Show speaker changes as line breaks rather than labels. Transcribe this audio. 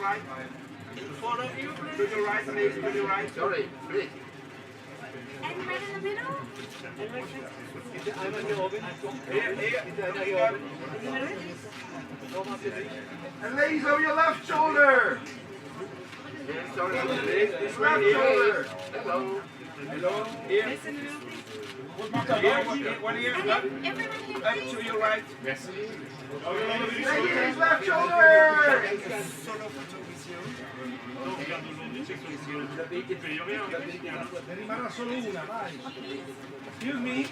right. In front of you, please. To the right, please. To the right. Sorry, please.
And right in the middle?
Here. And ladies, over your left shoulder. Yeah, sorry, this left shoulder. Hello. Hello. Here. One here. Up to your right. Merci. Ladies, left shoulder. Ne rimarrà solo una, vai. Excuse me.